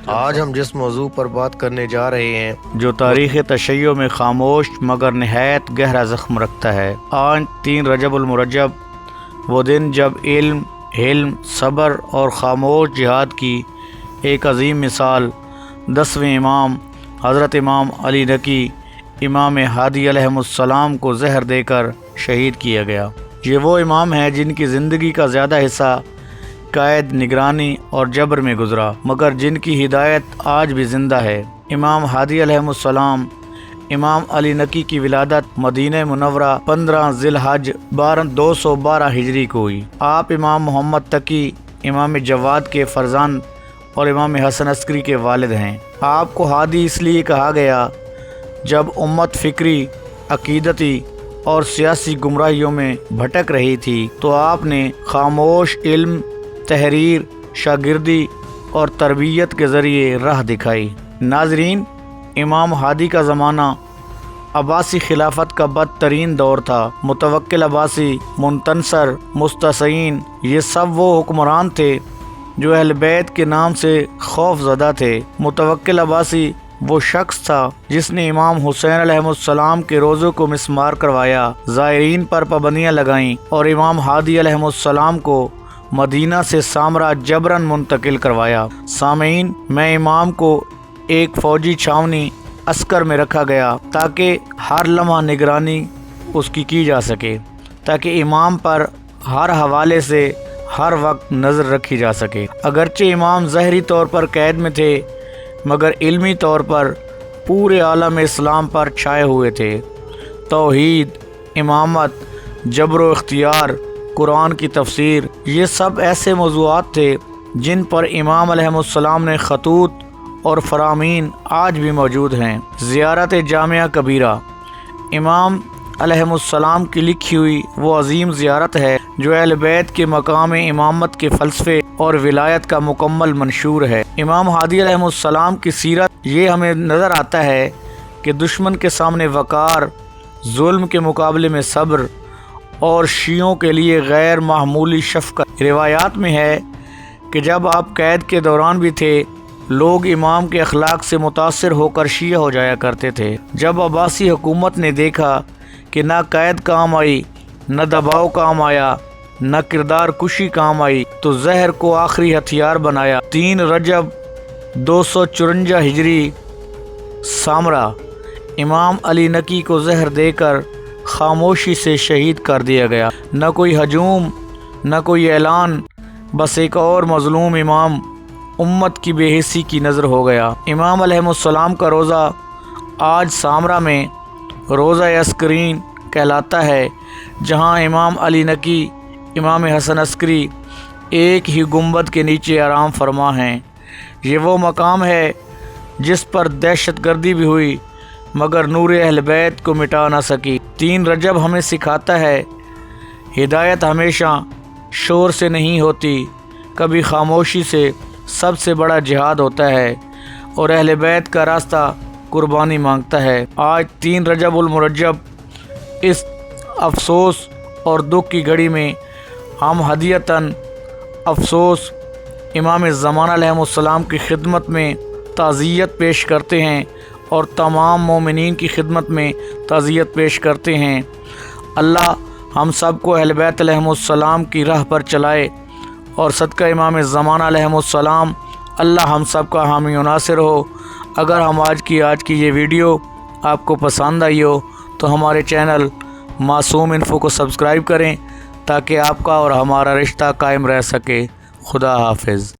آج ہم جس موضوع پر بات کرنے جا رہے ہیں جو تاریخ تشیع میں خاموش مگر نہایت گہرا زخم رکھتا ہے۔ آج 3 رجب المرجب، وہ دن جب علم، حلم، صبر اور خاموش جہاد کی ایک عظیم مثال 10ویں امام حضرت امام علی نقی امام ہادی علیہ السلام کو زہر دے کر شہید کیا گیا۔ یہ وہ امام ہیں جن کی زندگی کا زیادہ حصہ قید، نگرانی اور جبر میں گزرا، مگر جن کی ہدایت آج بھی زندہ ہے۔ امام ہادی علیہ السلام امام علی نقی کی ولادت مدینہ منورہ 15 ذی الحج 212 ہجری کو ہوئی۔ آپ امام محمد تقی امام جواد کے فرزند اور امام حسن عسکری کے والد ہیں۔ آپ کو ہادی اس لیے کہا گیا جب امت فکری، عقیدتی اور سیاسی گمراہیوں میں بھٹک رہی تھی تو آپ نے خاموش علم، تحریر، شاگردی اور تربیت کے ذریعے راہ دکھائی۔ ناظرین، امام ہادی کا زمانہ عباسی خلافت کا بدترین دور تھا۔ متوکل عباسی، منتنصر، مستعصین، یہ سب وہ حکمران تھے جو اہل بیت کے نام سے خوف زدہ تھے۔ متوکل عباسی وہ شخص تھا جس نے امام حسین علیہ السلام کے روزوں کو مسمار کروایا، زائرین پر پابندیاں لگائیں اور امام ہادی علیہ السلام کو مدینہ سے سامرا جبراً منتقل کروایا۔ سامعین، میں امام کو ایک فوجی چھاونی عسکر میں رکھا گیا تاکہ ہر لمحہ نگرانی اس کی جا سکے، تاکہ امام پر ہر حوالے سے ہر وقت نظر رکھی جا سکے۔ اگرچہ امام ظاہری طور پر قید میں تھے مگر علمی طور پر پورے عالم اسلام پر چھائے ہوئے تھے۔ توحید، امامت، جبر و اختیار، قرآن کی تفسیر، یہ سب ایسے موضوعات تھے جن پر امام علیہ السلام نے خطوط اور فرامین آج بھی موجود ہیں۔ زیارت جامعہ کبیرہ امام علیہ السلام کی لکھی ہوئی وہ عظیم زیارت ہے جو اہل بیت کے مقام امامت کے فلسفے اور ولایت کا مکمل منشور ہے۔ امام ہادی علیہ السلام کی سیرت یہ ہمیں نظر آتا ہے کہ دشمن کے سامنے وقار، ظلم کے مقابلے میں صبر اور شیعوں کے لیے غیر معمولی شفقت۔ روایات میں ہے کہ جب آپ قید کے دوران بھی تھے، لوگ امام کے اخلاق سے متاثر ہو کر شیعہ ہو جایا کرتے تھے۔ جب عباسی حکومت نے دیکھا کہ نہ قید کام آئی، نہ دباؤ کام آیا، نہ کردار کشی کام آئی، تو زہر کو آخری ہتھیار بنایا۔ 3 رجب 254 ہجری سامرا امام علی نقی کو زہر دے کر خاموشی سے شہید کر دیا گیا۔ نہ کوئی ہجوم، نہ کوئی اعلان، بس ایک اور مظلوم امام امت کی بے حسی کی نظر ہو گیا۔ امام علیہ السلام کا روزہ آج سامرا میں روزہ عسکرین کہلاتا ہے، جہاں امام علی نقی، امام حسن عسکری ایک ہی گنبد کے نیچے آرام فرما ہیں۔ یہ وہ مقام ہے جس پر دہشت گردی بھی ہوئی مگر نور اہل بیت کو مٹا نہ سکی۔ 3 رجب ہمیں سکھاتا ہے ہدایت ہمیشہ شور سے نہیں ہوتی، کبھی خاموشی سے سب سے بڑا جہاد ہوتا ہے اور اہل بیت کا راستہ قربانی مانگتا ہے۔ آج 3 رجب المرجب اس افسوس اور دکھ کی گھڑی میں ہم ہدیتاً افسوس امام زمانہ علیہ السلام کی خدمت میں تعزیت پیش کرتے ہیں اور تمام مومنین کی خدمت میں تعزیت پیش کرتے ہیں۔ اللہ ہم سب کو اہل بیت علیہ السلام کی راہ پر چلائے اور صدقہ امام زمانہ علیہ السلام اللہ ہم سب کا حامی و ناصر ہو۔ اگر ہم آج کی یہ ویڈیو آپ کو پسند آئی ہو تو ہمارے چینل معصوم انفو کو سبسکرائب کریں تاکہ آپ کا اور ہمارا رشتہ قائم رہ سکے۔ خدا حافظ۔